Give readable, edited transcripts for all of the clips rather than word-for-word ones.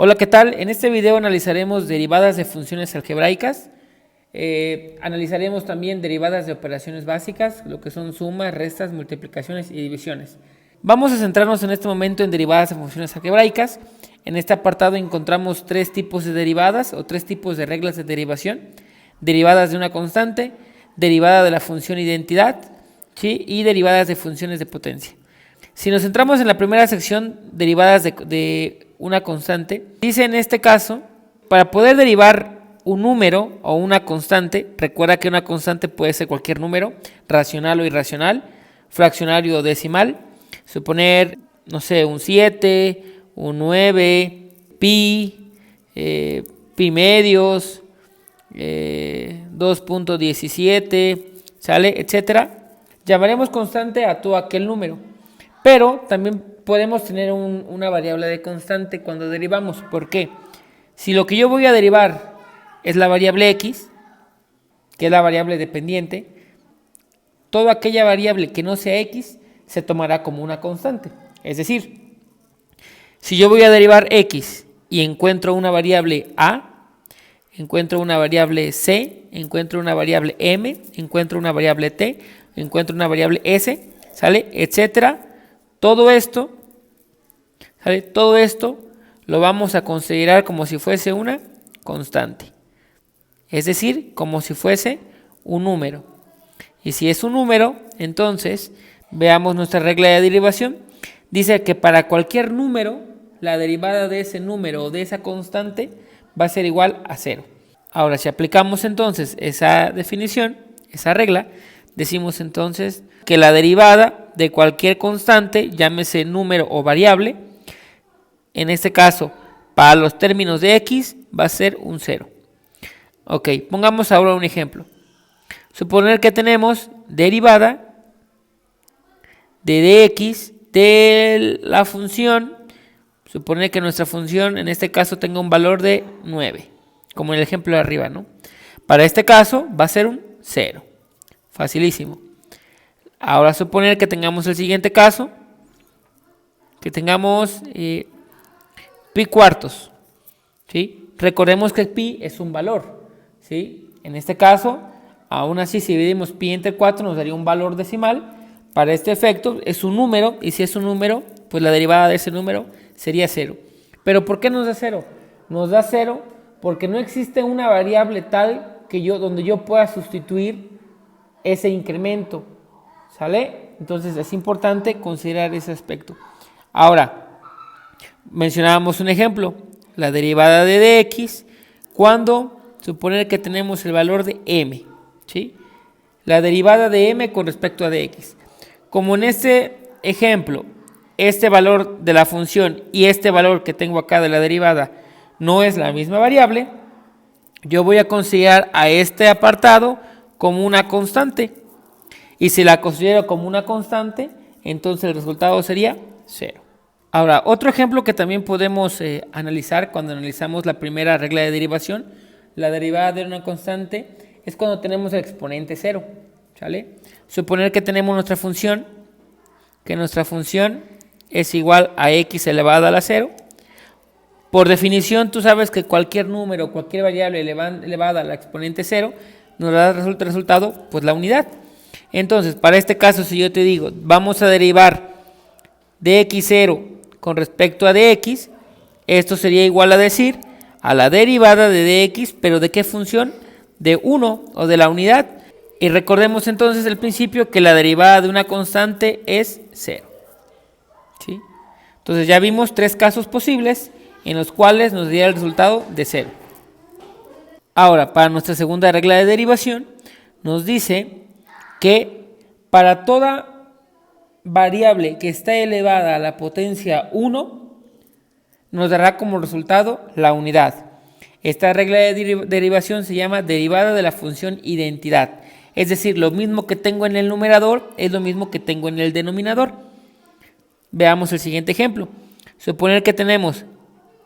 Hola, ¿qué tal? En este video analizaremos derivadas de funciones algebraicas. Analizaremos también derivadas de operaciones básicas, lo que son sumas, restas, multiplicaciones y divisiones. Vamos a centrarnos en este momento en derivadas de funciones algebraicas. En este apartado encontramos tres tipos de derivadas o tres tipos de reglas de derivación. Derivadas de una constante, derivada de la función identidad, ¿sí? Y derivadas de funciones de potencia. Si nos centramos en la primera sección, derivadas de una constante, dice en este caso, para poder derivar un número o una constante, recuerda que una constante puede ser cualquier número, racional o irracional, fraccionario o decimal, suponer, no sé, un 7, un 9, pi, pi medios, 2.17, ¿sale? Etcétera. Llamaremos constante a todo aquel número. Pero también podemos tener una variable de constante cuando derivamos. ¿Por qué? Si lo que yo voy a derivar es la variable x, que es la variable dependiente, toda aquella variable que no sea x se tomará como una constante. Es decir, si yo voy a derivar x y encuentro una variable a, encuentro una variable c, encuentro una variable m, encuentro una variable t, encuentro una variable s, ¿sale? Etcétera. Todo esto, ¿sale? Todo esto lo vamos a considerar como si fuese una constante. Es decir, como si fuese un número. Y si es un número, entonces veamos nuestra regla de derivación. Dice que para cualquier número, la derivada de ese número o de esa constante va a ser igual a 0. Ahora, si aplicamos entonces esa definición, esa regla, decimos entonces que la derivada de cualquier constante, llámese número o variable, en este caso, para los términos de x, va a ser un 0. Ok, pongamos ahora un ejemplo. Suponer que tenemos derivada de dx de la función, suponer que nuestra función en este caso tenga un valor de 9, como en el ejemplo de arriba, ¿no? Para este caso va a ser un 0. Facilísimo. Ahora suponer que tengamos el siguiente caso, que tengamos pi cuartos, ¿sí? Recordemos que pi es un valor, ¿sí? En este caso, aún así si dividimos pi entre 4 nos daría un valor decimal. Para este efecto es un número, y si es un número, pues la derivada de ese número sería 0. ¿Pero por qué nos da 0? Nos da 0 porque no existe una variable tal que donde yo pueda sustituir ese incremento, ¿sale? Entonces es importante considerar ese aspecto. Ahora, mencionábamos un ejemplo, la derivada de dx, cuando suponer que tenemos el valor de m, ¿sí? La derivada de m con respecto a dx. Como en este ejemplo, este valor de la función y este valor que tengo acá de la derivada no es la misma variable, yo voy a considerar a este apartado como una constante. Y si la considero como una constante, entonces el resultado sería 0. Ahora, otro ejemplo que también podemos analizar cuando analizamos la primera regla de derivación, la derivada de una constante, es cuando tenemos el exponente 0, ¿sale? Suponer que tenemos nuestra función, que nuestra función es igual a x elevado a la 0. Por definición, tú sabes que cualquier número, cualquier variable elevada a la exponente 0, nos da resultado, pues la unidad. Entonces, para este caso, si yo te digo, vamos a derivar dx0 con respecto a dx, esto sería igual a decir a la derivada de dx, pero ¿de qué función? De 1 o de la unidad. Y recordemos entonces el principio que la derivada de una constante es 0. ¿Sí? Entonces ya vimos tres casos posibles en los cuales nos daría el resultado de 0. Ahora, para nuestra segunda regla de derivación, nos dice que para toda variable que está elevada a la potencia 1, nos dará como resultado la unidad. Esta regla de derivación se llama derivada de la función identidad. Es decir, lo mismo que tengo en el numerador es lo mismo que tengo en el denominador. Veamos el siguiente ejemplo. Suponer que tenemos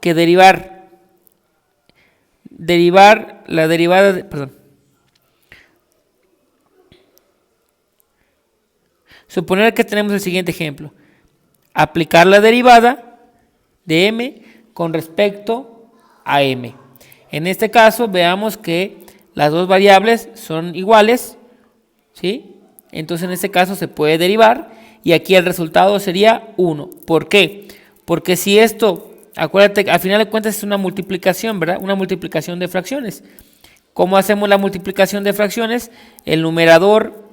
que derivar la derivada de, suponer que tenemos el siguiente ejemplo. Aplicar la derivada de m con respecto a m. En este caso veamos que las dos variables son iguales, ¿sí? Entonces en este caso se puede derivar y aquí el resultado sería 1. ¿Por qué? Porque si esto, acuérdate, al final de cuentas es una multiplicación, ¿verdad? Una multiplicación de fracciones. ¿Cómo hacemos la multiplicación de fracciones? El numerador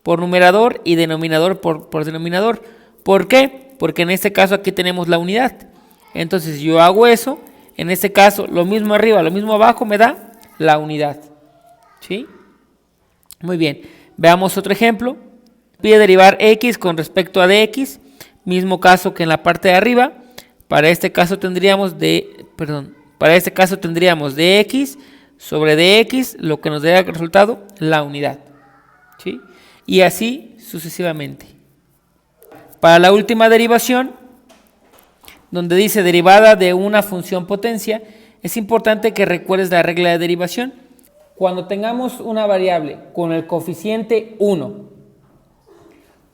por numerador y denominador por denominador. ¿Por qué? Porque en este caso aquí tenemos la unidad. Entonces yo hago eso, en este caso lo mismo arriba, lo mismo abajo me da la unidad. ¿Sí? Muy bien. Veamos otro ejemplo. Pide derivar x con respecto a dx. Mismo caso que en la parte de arriba. Para este caso tendríamos dx sobre dx, lo que nos daría el resultado, la unidad. ¿Sí? Y así sucesivamente. Para la última derivación, donde dice derivada de una función potencia, es importante que recuerdes la regla de derivación. Cuando tengamos una variable con el coeficiente 1,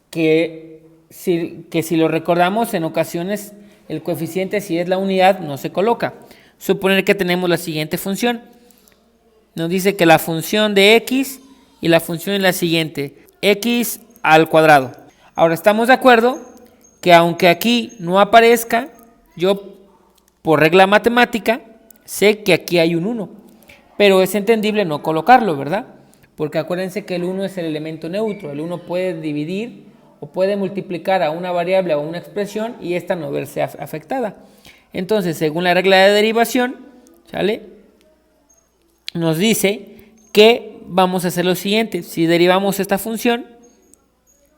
que si lo recordamos en ocasiones, el coeficiente, si es la unidad, no se coloca. Suponer que tenemos la siguiente función. Nos dice que la función de x y la función es la siguiente, x al cuadrado. Ahora estamos de acuerdo que aunque aquí no aparezca, yo por regla matemática sé que aquí hay un 1, pero es entendible no colocarlo, ¿verdad? Porque acuérdense que el 1 es el elemento neutro, el 1 puede dividir o puede multiplicar a una variable o a una expresión y esta no verse afectada. Entonces, según la regla de derivación, ¿sale? Nos dice que vamos a hacer lo siguiente. Si derivamos esta función,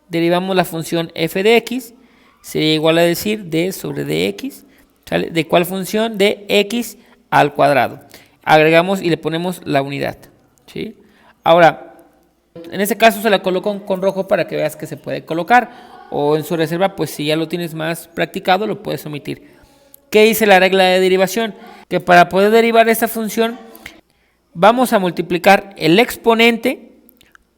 derivamos la función f de x, sería igual a decir d sobre dx, ¿sale? ¿De cuál función? De x al cuadrado. Agregamos y le ponemos la unidad, ¿sí? Ahora, en este caso se la coloco con rojo para que veas que se puede colocar, o en su reserva, pues si ya lo tienes más practicado, lo puedes omitir. ¿Qué dice la regla de derivación? Que para poder derivar esta función, vamos a multiplicar el exponente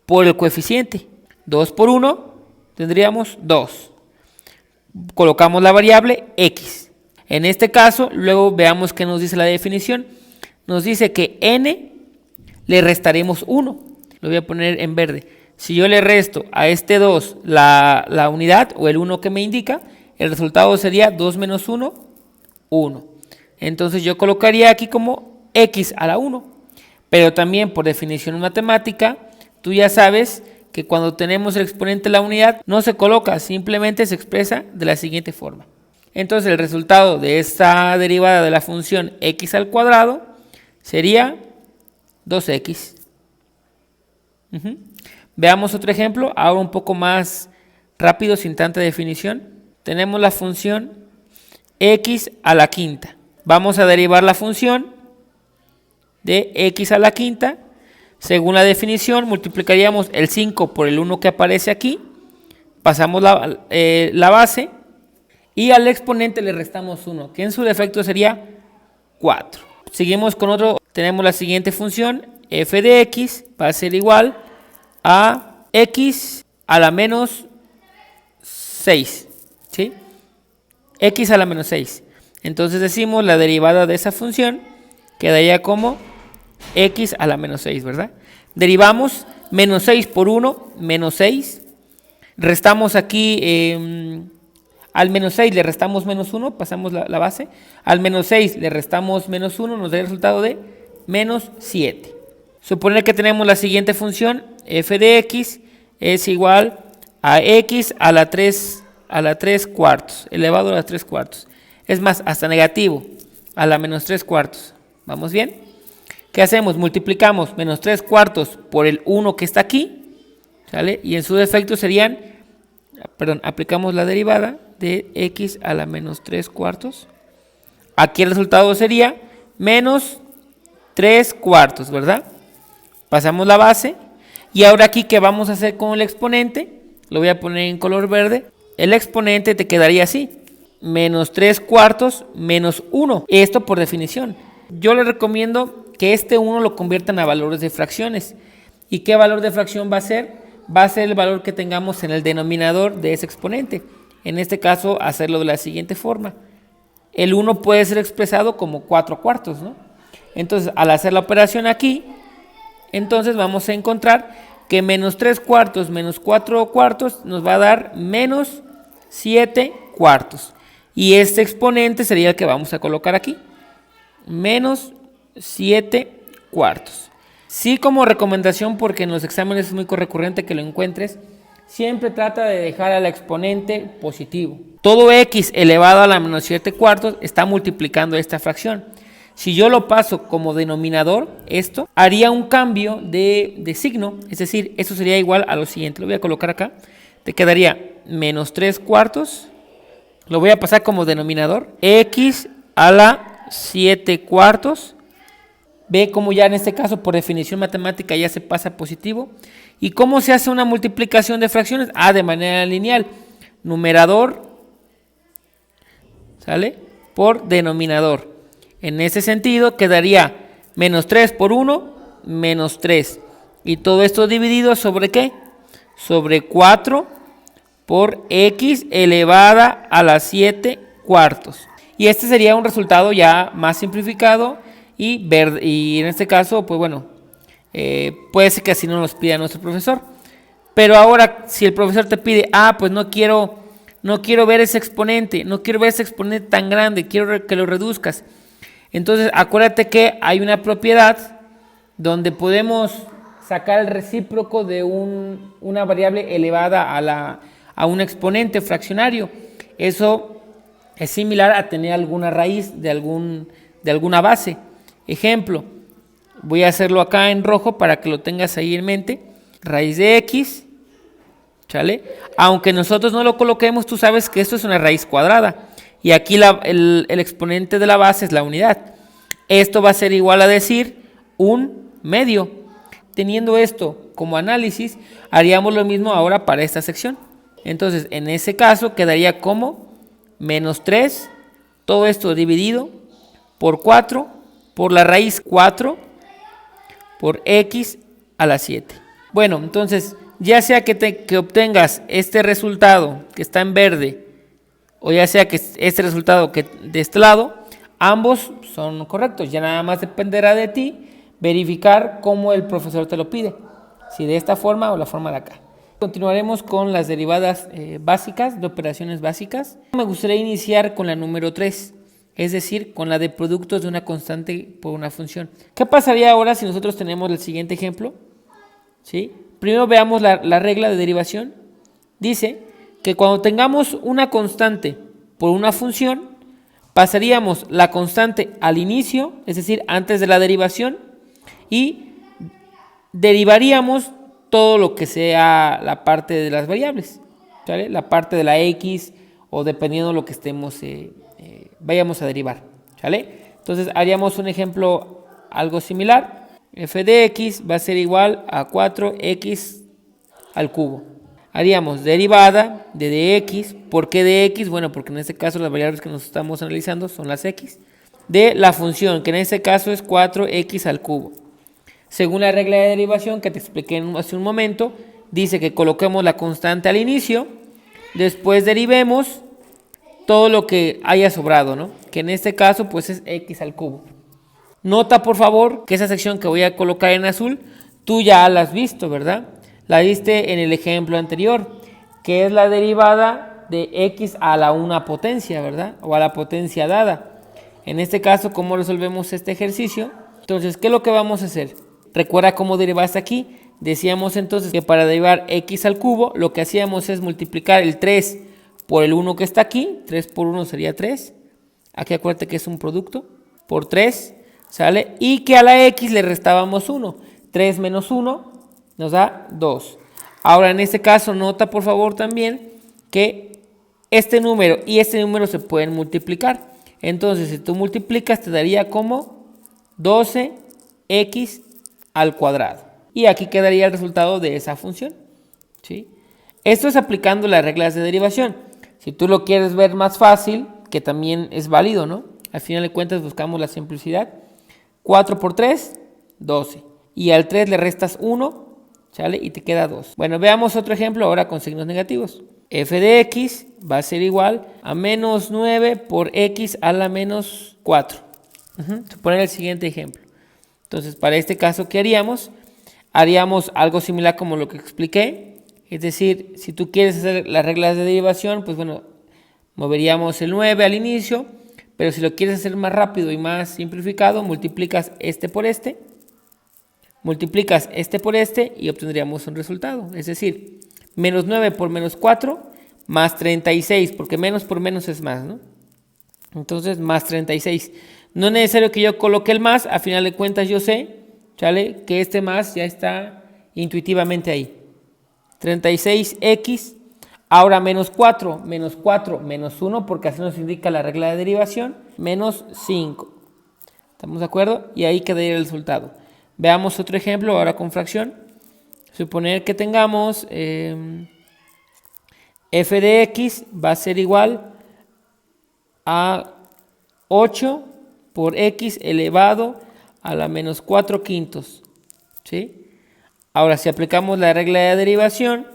por el coeficiente. 2 por 1 tendríamos 2. Colocamos la variable x. En este caso, luego veamos qué nos dice la definición. Nos dice que n le restaremos 1. Lo voy a poner en verde. Si yo le resto a este 2 la unidad o el 1 que me indica, el resultado sería 2 menos 1, 1. Entonces yo colocaría aquí como x a la 1. Pero también por definición matemática, tú ya sabes que cuando tenemos el exponente de la unidad no se coloca, simplemente se expresa de la siguiente forma. Entonces el resultado de esta derivada de la función x al cuadrado sería 2x. Veamos otro ejemplo, ahora un poco más rápido, sin tanta definición. Tenemos la función x a la quinta. Vamos a derivar la función de x a la quinta. Según la definición, multiplicaríamos el 5 por el 1 que aparece aquí. Pasamos la base y al exponente le restamos 1, que en su defecto sería 4. Seguimos con otro, tenemos la siguiente función, f de x va a ser igual a x a la menos 6, ¿sí? X a la menos 6. Entonces decimos la derivada de esa función quedaría como x a la menos 6, ¿verdad? Derivamos menos 6 por 1, menos 6. Restamos aquí, al menos 6 le restamos menos 1, pasamos la base. Al menos 6 le restamos menos 1, nos da el resultado de menos 7. Suponer que tenemos la siguiente función, f de x es igual a x a la 3 cuartos, elevado a la 3 cuartos. Es más, hasta negativo, a la menos 3 cuartos. ¿Vamos bien? ¿Qué hacemos? Multiplicamos menos 3 cuartos por el 1 que está aquí, ¿sale? Y en su defecto serían, aplicamos la derivada de x a la menos 3 cuartos. Aquí el resultado sería menos 3 cuartos, ¿verdad? Pasamos la base. Y ahora aquí, ¿qué vamos a hacer con el exponente? Lo voy a poner en color verde. El exponente te quedaría así. Menos 3 cuartos menos 1. Esto por definición. Yo le recomiendo que este 1 lo conviertan a valores de fracciones. ¿Y qué valor de fracción va a ser? Va a ser el valor que tengamos en el denominador de ese exponente. En este caso, hacerlo de la siguiente forma. el 1 puede ser expresado como 4 cuartos, ¿no? Entonces, al hacer la operación aquí, entonces vamos a encontrar que menos 3 cuartos menos 4 cuartos nos va a dar menos 7 cuartos. Y este exponente sería el que vamos a colocar aquí. Menos 7 cuartos. Sí, como recomendación, porque en los exámenes es muy recurrente que lo encuentres, siempre trata de dejar al exponente positivo. Todo x elevado a la menos 7 cuartos está multiplicando esta fracción. Si yo lo paso como denominador, esto haría un cambio de signo, es decir, esto sería igual a lo siguiente. Lo voy a colocar acá. Te quedaría menos 3 cuartos, lo voy a pasar como denominador, x a la 7 cuartos. Ve cómo ya en este caso, por definición matemática, ya se pasa positivo. ¿Y cómo se hace una multiplicación de fracciones? De manera lineal. Numerador, ¿sale? Por denominador. En ese sentido quedaría menos 3 por 1, menos 3. Y todo esto dividido sobre ¿qué? Sobre 4 por x elevada a la 7 cuartos. Y este sería un resultado ya más simplificado y en este caso, pues bueno, puede ser que así no nos pida nuestro profesor. Pero ahora, si el profesor te pide, pues no quiero ver ese exponente, no quiero ver ese exponente tan grande, quiero que lo reduzcas. Entonces, acuérdate que hay una propiedad donde podemos sacar el recíproco de una variable elevada a un exponente fraccionario. Eso es similar a tener alguna raíz de alguna base. Ejemplo, voy a hacerlo acá en rojo para que lo tengas ahí en mente. Raíz de x, ¿sale? Aunque nosotros no lo coloquemos, tú sabes que esto es una raíz cuadrada. Y aquí el exponente de la base es la unidad. Esto va a ser igual a decir un medio. Teniendo esto como análisis, haríamos lo mismo ahora para esta sección. Entonces, en ese caso quedaría como menos 3, todo esto dividido por 4, por la raíz 4, por x a la 7. Bueno, entonces, ya sea que obtengas este resultado que está en verde, o ya sea que este resultado que de este lado, ambos son correctos. Ya nada más dependerá de ti verificar cómo el profesor te lo pide, si de esta forma o la forma de acá. Continuaremos con las derivadas básicas, de operaciones básicas. Me gustaría iniciar con la número 3, es decir, con la de productos de una constante por una función. ¿Qué pasaría ahora si nosotros tenemos el siguiente ejemplo? ¿Sí? Primero veamos la regla de derivación. Dice que cuando tengamos una constante por una función, pasaríamos la constante al inicio, es decir, antes de la derivación, y derivaríamos todo lo que sea la parte de las variables, ¿sale? La parte de la x, o dependiendo de lo que estemos vayamos a derivar, ¿sale? Entonces haríamos un ejemplo algo similar. F de x va a ser igual a 4x al cubo. Haríamos derivada de dx. ¿Por qué dx? Bueno, porque en este caso las variables que nos estamos analizando son las x. De la función, que en este caso es 4x al cubo. Según la regla de derivación que te expliqué hace un momento, dice que coloquemos la constante al inicio, después derivemos todo lo que haya sobrado, ¿no? Que en este caso pues es x al cubo. Nota por favor que esa sección que voy a colocar en azul, tú ya la has visto, ¿verdad? La viste en el ejemplo anterior, que es la derivada de x a la una potencia, ¿verdad? O a la potencia dada. En este caso, ¿cómo resolvemos este ejercicio? Entonces, ¿qué es lo que vamos a hacer? Recuerda cómo derivaste aquí. Decíamos entonces que para derivar x al cubo, lo que hacíamos es multiplicar el 3 por el 1 que está aquí. 3 por 1 sería 3. Aquí acuérdate que es un producto. Por 3, ¿sale? Y que a la x le restábamos 1. 3 menos 1 nos da 2. Ahora, en este caso, nota por favor también que este número y este número se pueden multiplicar. Entonces, si tú multiplicas, te daría como 12x al cuadrado. Y aquí quedaría el resultado de esa función, ¿sí? Esto es aplicando las reglas de derivación. Si tú lo quieres ver más fácil, que también es válido, ¿no? Al final de cuentas buscamos la simplicidad. 4 por 3, 12. Y al 3 le restas 1, ¿sale? Y te queda 2. Bueno, veamos otro ejemplo ahora con signos negativos. f de x va a ser igual a menos 9 por x a la menos 4. Suponer el siguiente ejemplo. Entonces, para este caso, ¿qué haríamos? Haríamos algo similar como lo que expliqué. Es decir, si tú quieres hacer las reglas de derivación, pues bueno, moveríamos el 9 al inicio, pero si lo quieres hacer más rápido y más simplificado, multiplicas este por este, multiplicas este por este y obtendríamos un resultado. Es decir, menos 9 por menos 4 más 36, porque menos por menos es más, ¿no? Entonces, más 36. No es necesario que yo coloque el más, a final de cuentas yo sé, ¿sale?, que este más ya está intuitivamente ahí. 36x, ahora menos 4, menos 1, porque así nos indica la regla de derivación, menos 5. ¿Estamos de acuerdo? Y ahí quedaría el resultado. Veamos otro ejemplo ahora con fracción. Suponer que tengamos f de x va a ser igual a 8 por x elevado a la menos 4 quintos. ¿Sí? Ahora, si aplicamos la regla de derivación,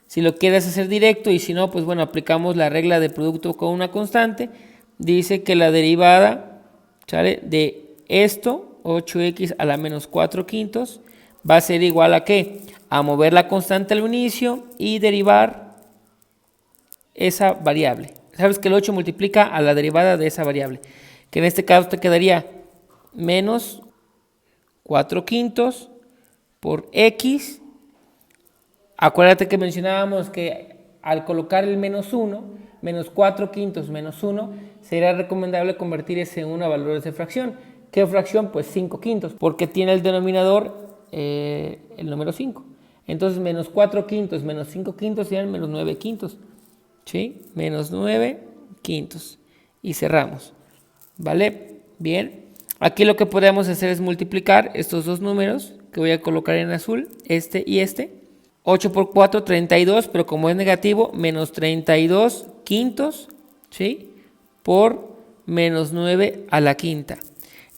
si lo quieres hacer directo y si no, pues bueno, aplicamos la regla de producto con una constante. Dice que la derivada, ¿sale?, de esto, 8x a la menos 4 quintos, va a ser igual a ¿qué? A mover la constante al inicio y derivar esa variable. Sabes que el 8 multiplica a la derivada de esa variable, que en este caso te quedaría menos 4 quintos por x. Acuérdate que mencionábamos que al colocar el menos 1, menos 4 quintos menos 1, sería recomendable convertir ese en a valores de fracción. ¿Qué fracción? Pues 5 quintos, porque tiene el denominador el número 5. Entonces, menos 4 quintos menos 5 quintos serían menos 9 quintos. ¿Sí? Menos 9 quintos. Y cerramos. ¿Vale? Bien. Aquí lo que podemos hacer es multiplicar estos dos números que voy a colocar en azul, este y este. 8 por 4, 32, pero como es negativo, menos 32 quintos, ¿sí?, por menos 9 a la quinta.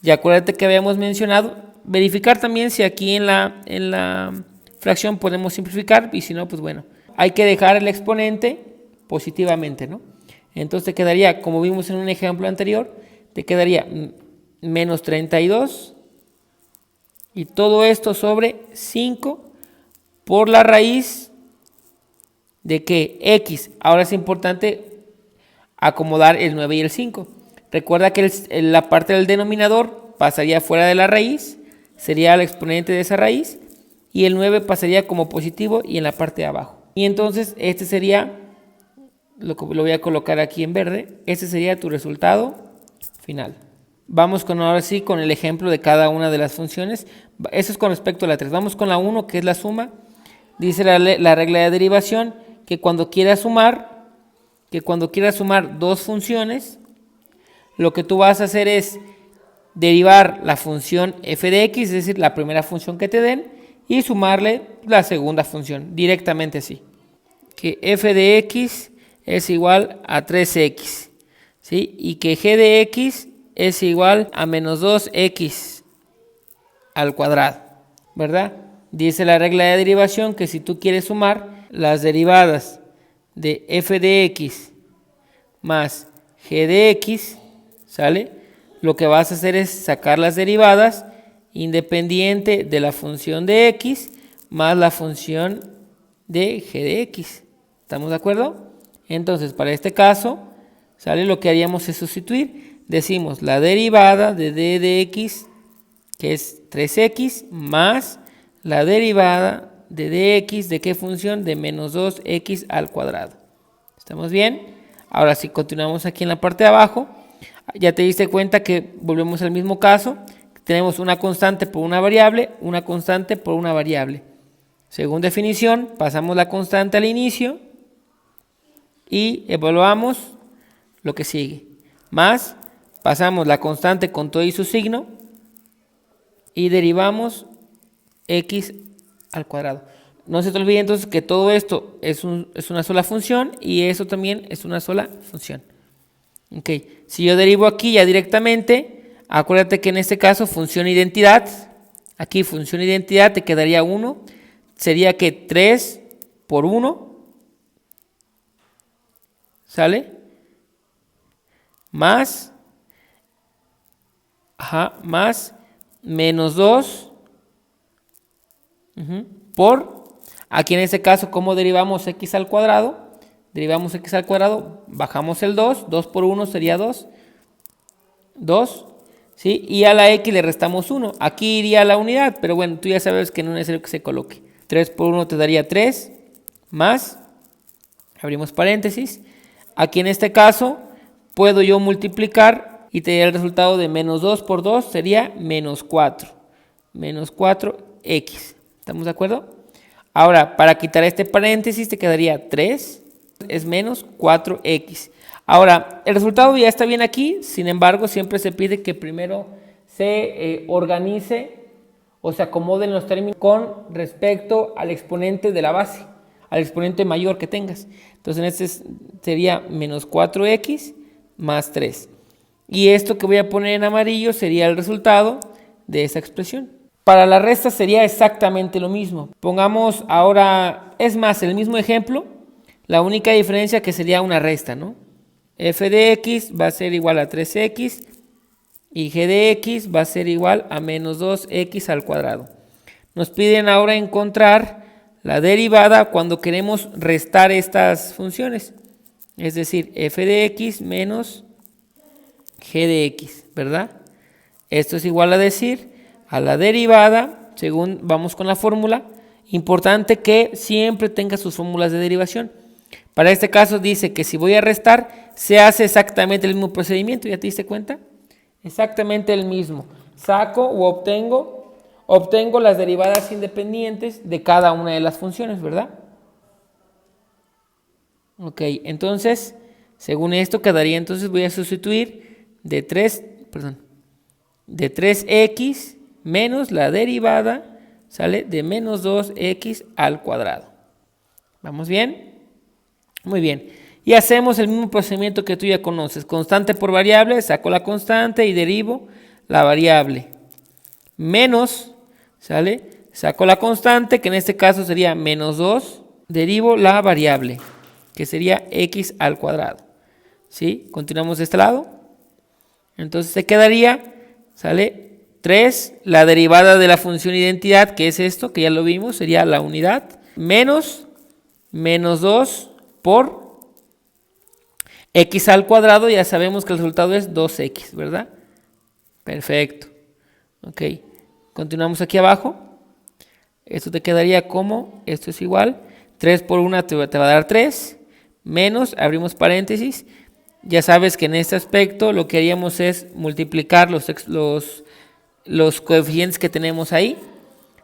Y acuérdate que habíamos mencionado, verificar también si aquí en la fracción podemos simplificar, y si no, pues bueno, hay que dejar el exponente positivamente, ¿no? Entonces te quedaría, como vimos en un ejemplo anterior, te quedaría menos 32 y todo esto sobre 5 por la raíz de que x. Ahora es importante acomodar el 9 y el 5. Recuerda que la parte del denominador pasaría fuera de la raíz, sería el exponente de esa raíz, y el 9 pasaría como positivo y en la parte de abajo. Y entonces este sería, lo voy a colocar aquí en verde, este sería tu resultado final. Vamos ahora sí con el ejemplo de cada una de las funciones. Eso es con respecto a la 3. Vamos con la 1, que es la suma. Dice la regla de derivación que cuando quieras sumar dos funciones, lo que tú vas a hacer es derivar la función f de x, es decir, la primera función que te den, y sumarle la segunda función, directamente así. Que f de x es igual a 3x, ¿sí? Y que g de x es igual a menos 2x al cuadrado, ¿verdad? Dice la regla de derivación que si tú quieres sumar las derivadas de f de x más g de x, ¿sale?, lo que vas a hacer es sacar las derivadas independiente de la función de x más la función de g de x. ¿Estamos de acuerdo? Entonces, para este caso, ¿sale?, lo que haríamos es sustituir. Decimos la derivada de d de x, que es 3x, más la derivada de dx, ¿de qué función? De menos 2x al cuadrado. ¿Estamos bien? Ahora si continuamos aquí en la parte de abajo, ya te diste cuenta que volvemos al mismo caso. Tenemos una constante por una variable, una constante por una variable. Según definición, pasamos la constante al inicio y evaluamos lo que sigue. Más, pasamos la constante con todo y su signo y derivamos x al cuadrado. No se te olvide entonces que todo esto es una sola función y eso también es una sola función. Ok, si yo derivo aquí ya directamente, acuérdate que en este caso función identidad, aquí función identidad te quedaría 1, sería que 3 por 1 ¿sale? Más, más menos 2 por, aquí en este caso, ¿cómo derivamos x al cuadrado? Derivamos x al cuadrado, bajamos el 2, 2 por 1 sería 2, 2, ¿sí? Y a la x le restamos 1, aquí iría la unidad, pero bueno, tú ya sabes que no es necesario que se coloque. 3 por 1 te daría 3, más, abrimos paréntesis, aquí en este caso puedo yo multiplicar y te daría el resultado de menos 2 por 2 sería menos 4, menos 4x, ¿estamos de acuerdo? Ahora, para quitar este paréntesis te quedaría 3, es menos 4x. Ahora, el resultado ya está bien aquí, sin embargo, siempre se pide que primero se organice o se acomoden los términos con respecto al exponente de la base, al exponente mayor que tengas. Entonces, en este sería menos 4x más 3. Y esto que voy a poner en amarillo sería el resultado de esa expresión. Para la resta sería exactamente lo mismo. Pongamos ahora, es más, el mismo ejemplo, la única diferencia que sería una resta, ¿no? F de x va a ser igual a 3x y g de x va a ser igual a menos 2x al cuadrado. Nos piden ahora encontrar la derivada cuando queremos restar estas funciones. Es decir, f de x menos g de x, ¿verdad? Esto es igual a decir a la derivada, según vamos con la fórmula, importante que siempre tenga sus fórmulas de derivación. Para este caso dice que si voy a restar, se hace exactamente el mismo procedimiento, ¿ya te diste cuenta? Exactamente el mismo. Saco o obtengo las derivadas independientes de cada una de las funciones, ¿verdad? Ok, entonces, según esto quedaría, entonces voy a sustituir de 3x menos la derivada, ¿sale? De menos 2x al cuadrado. ¿Vamos bien? Muy bien. Y hacemos el mismo procedimiento que tú ya conoces. Constante por variable, saco la constante y derivo la variable. Menos, ¿sale? Saco la constante, que en este caso sería menos 2, derivo la variable, que sería x al cuadrado. ¿Sí? Continuamos de este lado. Entonces se quedaría, ¿sale? 3, la derivada de la función identidad, que es esto, que ya lo vimos, sería la unidad, menos 2 por x al cuadrado, ya sabemos que el resultado es 2x, ¿verdad? Perfecto. Ok, continuamos aquí abajo. Esto te quedaría como, esto es igual, 3 por 1 te va a dar 3, menos, abrimos paréntesis, ya sabes que en este aspecto lo que haríamos es multiplicar los coeficientes que tenemos ahí.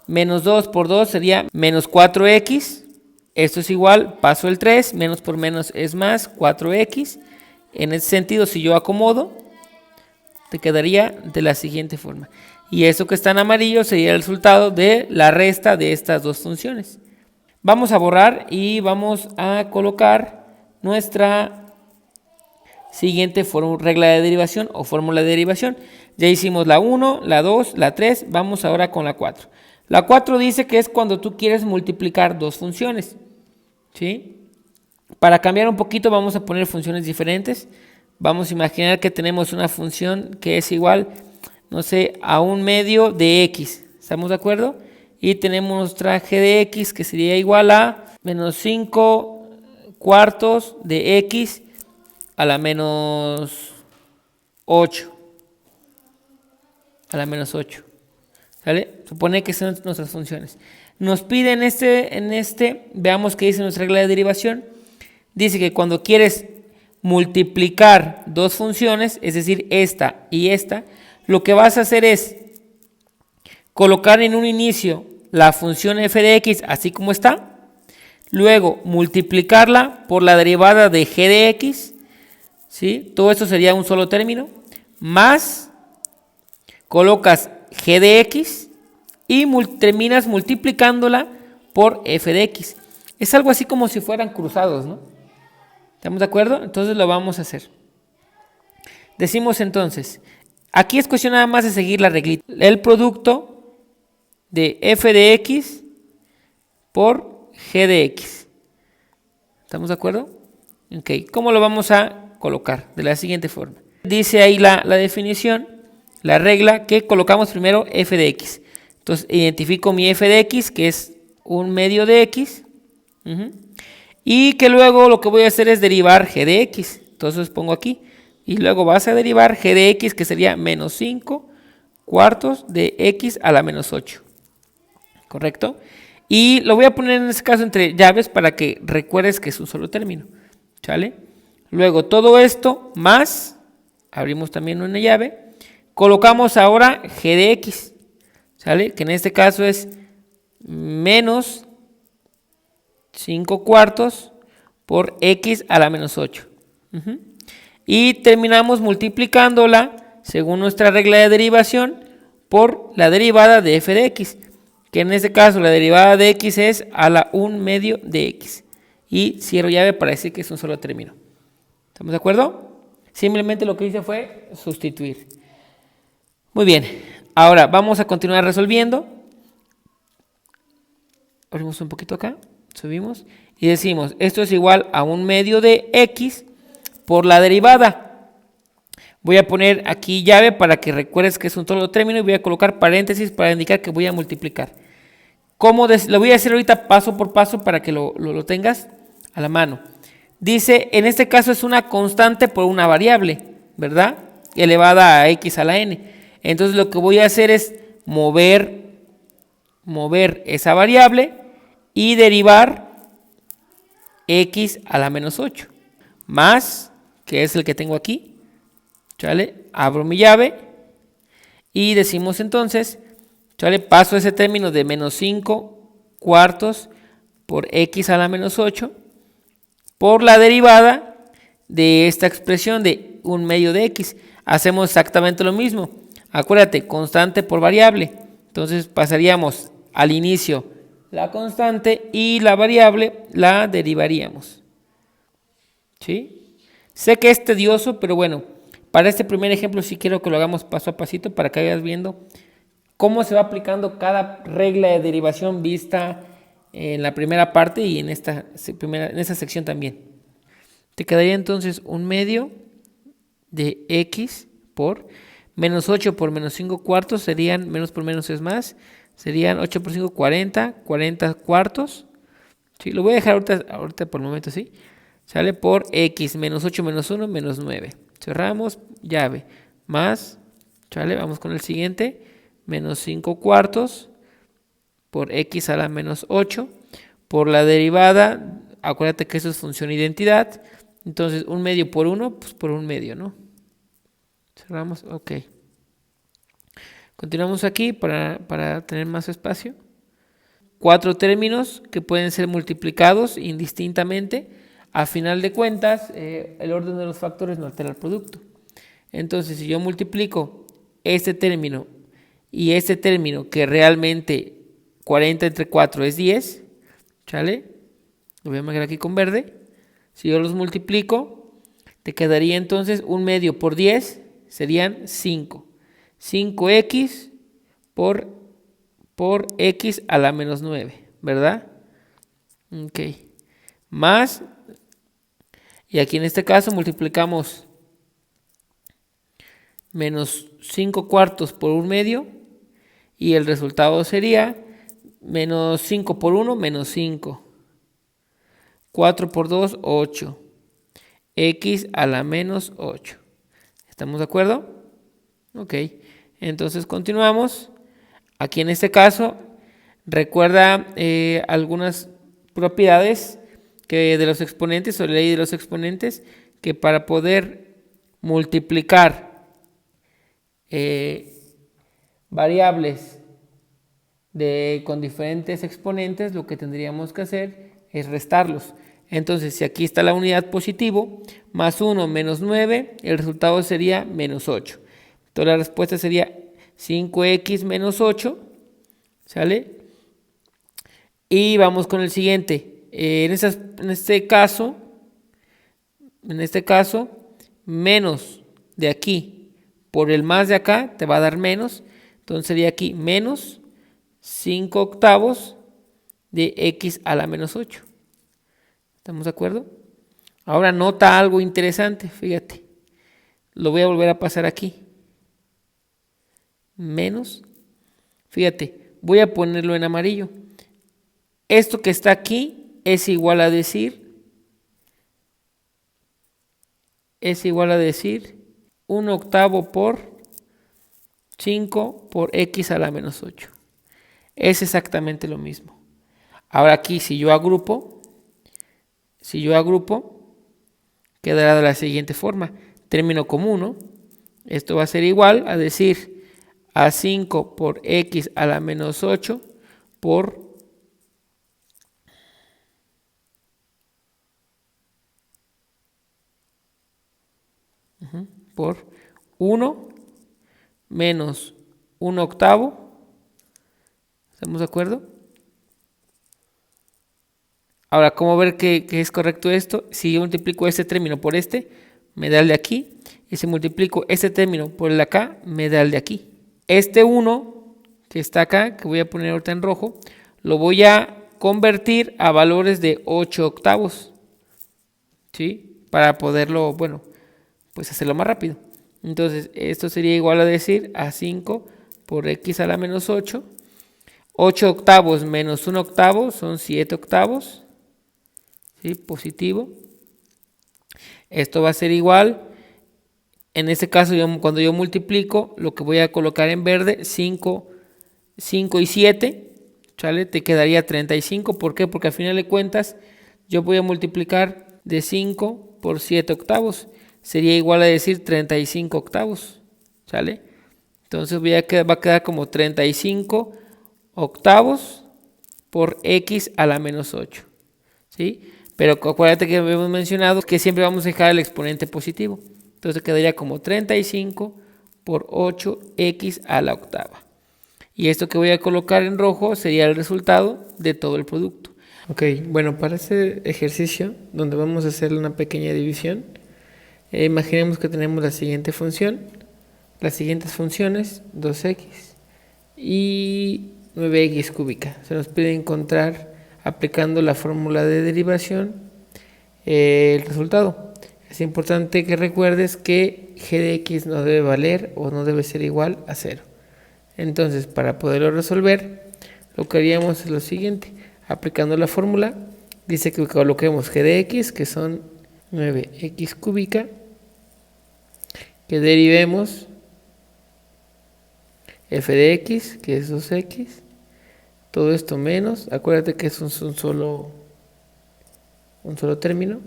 Menos 2 por 2 sería menos 4x. Esto es igual, paso el 3, menos por menos es más, 4x. En ese sentido, si yo acomodo, te quedaría de la siguiente forma. Y esto que está en amarillo sería el resultado de la resta de estas dos funciones. Vamos a borrar y vamos a colocar nuestra siguiente regla de derivación o fórmula de derivación. Ya hicimos la 1, la 2, la 3, vamos ahora con la 4. La 4 dice que es cuando tú quieres multiplicar dos funciones, ¿sí? Para cambiar un poquito vamos a poner funciones diferentes. Vamos a imaginar que tenemos una función que es igual, no sé, a 1/2 de x, ¿estamos de acuerdo? Y tenemos nuestra g de x que sería igual a menos 5/4 de x a la menos 8. A la menos 8. ¿Sale? Supone que son nuestras funciones. Nos pide en este, veamos qué dice nuestra regla de derivación. Dice que cuando quieres multiplicar dos funciones, es decir, esta y esta, lo que vas a hacer es colocar en un inicio la función f de x así como está, luego multiplicarla por la derivada de g de x, ¿sí? Todo esto sería un solo término, más colocas g de x y terminas multiplicándola por f de x. Es algo así como si fueran cruzados, ¿no? ¿Estamos de acuerdo? Entonces lo vamos a hacer. Decimos entonces, aquí es cuestión nada más de seguir la reglita. El producto de f de x por g de x. ¿Estamos de acuerdo? Ok, ¿cómo lo vamos a colocar? De la siguiente forma. Dice ahí la definición, la regla, que colocamos primero f de x. Entonces identifico mi f de x, que es 1/2 de x. Y que luego lo que voy a hacer es derivar g de x. Entonces pongo aquí. Y luego vas a derivar g de x, que sería menos 5 cuartos de x a la menos 8. ¿Correcto? Y lo voy a poner en este caso entre llaves para que recuerdes que es un solo término. ¿Sale? Luego todo esto más, abrimos también una llave, colocamos ahora g de x. ¿Sale? Que en este caso es menos 5 cuartos por x a la menos 8. Y terminamos multiplicándola, según nuestra regla de derivación, por la derivada de f de x, que en este caso la derivada de x es a la 1/2 de x. Y cierro llave para decir que es un solo término. ¿Estamos de acuerdo? Simplemente lo que hice fue sustituir. Muy bien, ahora vamos a continuar resolviendo. Abrimos un poquito acá, subimos y decimos, esto es igual a 1/2 de x por la derivada. Voy a poner aquí llave para que recuerdes que es un solo término y voy a colocar paréntesis para indicar que voy a multiplicar. Lo voy a hacer ahorita paso por paso para que lo tengas a la mano. Dice, en este caso es una constante por una variable, ¿verdad? Elevada a x a la n. Entonces lo que voy a hacer es mover esa variable y derivar x a la menos 8. Más, que es el que tengo aquí. ¿Sale? Abro mi llave y decimos entonces, ¿sale? Paso ese término de menos 5 cuartos por x a la menos 8 por la derivada de esta expresión de 1/2 de x. Hacemos exactamente lo mismo. Acuérdate, constante por variable. Entonces pasaríamos al inicio la constante y la variable la derivaríamos. ¿Sí? Sé que es tedioso, pero bueno, para este primer ejemplo sí quiero que lo hagamos paso a pasito para que vayas viendo cómo se va aplicando cada regla de derivación vista en la primera parte y en esta sección también. Te quedaría entonces 1/2 de x por menos 8 por menos 5 cuartos, serían menos por menos es más, serían 8 por 5, 40 cuartos. ¿Sí? Lo voy a dejar ahorita por el momento así. Sale por x menos 8 menos 1 menos 9. Cerramos, llave, más, ¿sale? Vamos con el siguiente, menos 5 cuartos por x a la menos 8, por la derivada, acuérdate que eso es función identidad, entonces 1/2 por 1, pues por 1/2, ¿no? Cerramos, ok. Continuamos aquí para tener más espacio. 4 términos que pueden ser multiplicados indistintamente. A final de cuentas, el orden de los factores no altera el producto. Entonces, si yo multiplico este término y este término, que realmente 40 entre 4 es 10, ¿sale? Lo voy a marcar aquí con verde. Si yo los multiplico, te quedaría entonces 1/2 por 10, serían 5. 5x por x a la menos 9, ¿verdad? Ok. Más, y aquí en este caso multiplicamos menos 5 cuartos por 1/2 y el resultado sería menos 5 por 1, menos 5. 4 por 2, 8. X a la menos 8. ¿Estamos de acuerdo? Ok. Entonces continuamos. Aquí en este caso, recuerda algunas propiedades de los exponentes o ley de los exponentes, que para poder multiplicar variables con diferentes exponentes, lo que tendríamos que hacer es restarlos. Entonces, si aquí está la unidad positivo, más 1 menos 9, el resultado sería menos 8. Entonces la respuesta sería 5x menos 8, ¿sale? Y vamos con el siguiente. En este caso, menos de aquí por el más de acá te va a dar menos. Entonces sería aquí menos 5 octavos de x a la menos 8. ¿Estamos de acuerdo? Ahora nota algo interesante, fíjate. Lo voy a volver a pasar aquí. Menos. Fíjate, voy a ponerlo en amarillo. Esto que está aquí es igual a decir 1/8 por 5 por x a la menos 8. Es exactamente lo mismo. Ahora aquí si yo agrupo, quedará de la siguiente forma. Término común, ¿no? Esto va a ser igual a decir a 5 por x a la menos 8 por 1 menos 1/8. ¿Estamos de acuerdo? Ahora, ¿cómo ver que es correcto esto? Si yo multiplico este término por este, me da el de aquí. Y si multiplico este término por el de acá, me da el de aquí. Este 1 que está acá, que voy a poner ahorita en rojo, lo voy a convertir a valores de 8/8. ¿Sí? Para poderlo, bueno, pues hacerlo más rápido. Entonces, esto sería igual a decir a 5 por x a la menos 8. 8/8 menos 1/8 son 7/8. ¿Sí? Positivo. Esto va a ser igual. En este caso, cuando yo multiplico, lo que voy a colocar en verde, 5 y 7. ¿Sale? Te quedaría 35. ¿Por qué? Porque al final de cuentas, yo voy a multiplicar de 5 por 7/8. Sería igual a decir 35/8. ¿Sale? Entonces va a quedar como 35/8 por x a la menos 8. ¿Sí? Pero acuérdate que hemos mencionado que siempre vamos a dejar el exponente positivo. Entonces quedaría como 35 por 8x a la octava. Y esto que voy a colocar en rojo sería el resultado de todo el producto. Ok, bueno, para este ejercicio, donde vamos a hacer una pequeña división, imaginemos que tenemos la siguiente función, las siguientes funciones, 2x y 9x cúbica. Se nos pide encontrar, aplicando la fórmula de derivación, el resultado. Es importante que recuerdes que g de x no debe valer o no debe ser igual a 0. Entonces, para poderlo resolver, lo que haríamos es lo siguiente. Aplicando la fórmula, dice que coloquemos g de x, que son 9x cúbica, que derivemos f de x, que es 2x, todo esto menos, acuérdate que es un solo término,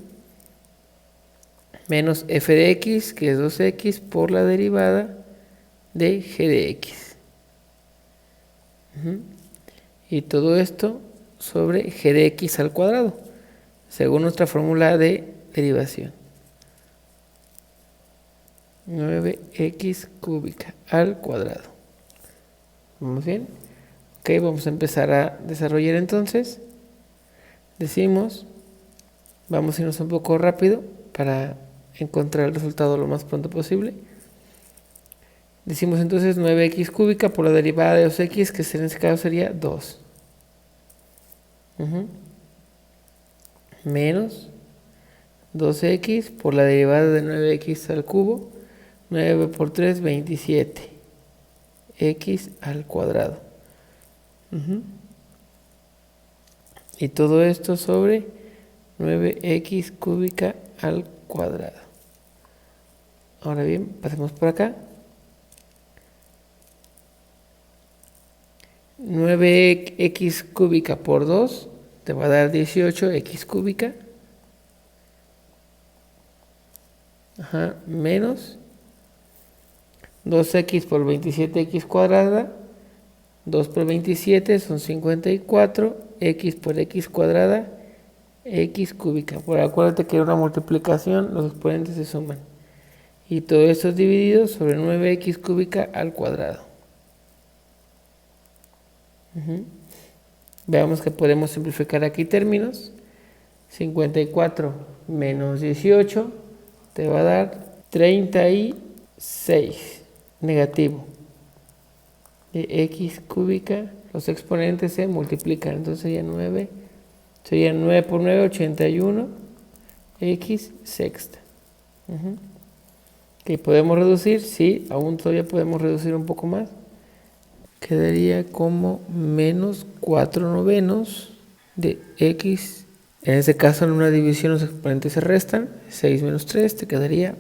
menos f de x, que es 2x, por la derivada de g de x. Y todo esto sobre g de x al cuadrado, según nuestra fórmula de derivación. 9x cúbica al cuadrado. ¿Vamos bien? Ok, vamos a empezar a desarrollar entonces. Decimos, vamos a irnos un poco rápido para encontrar el resultado lo más pronto posible. Decimos entonces 9x cúbica por la derivada de 2x, que en este caso sería 2. Menos 2x por la derivada de 9x al cubo. 9 por 3, 27. X al cuadrado. Y todo esto sobre 9x cúbica al cuadrado. Ahora bien, pasemos por acá. 9x cúbica por 2 te va a dar 18x cúbica. Menos 2x por 27x cuadrada. 2 por 27 son 54. X por x cuadrada, x cúbica. Por acuérdate que era una multiplicación, los exponentes se suman. Y todo esto es dividido sobre 9x cúbica al cuadrado. Veamos que podemos simplificar aquí términos. 54 menos 18 te va a dar 36 negativo de x cúbica. Los exponentes se multiplican, entonces sería 9 por 9, 81, x sexta. Que podemos reducir, sí, aún todavía podemos reducir un poco más. Quedaría como menos 4 novenos de x. En este caso, en una división los exponentes se restan. 6 menos 3 te quedaría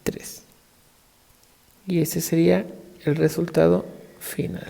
3. Y ese sería el resultado final.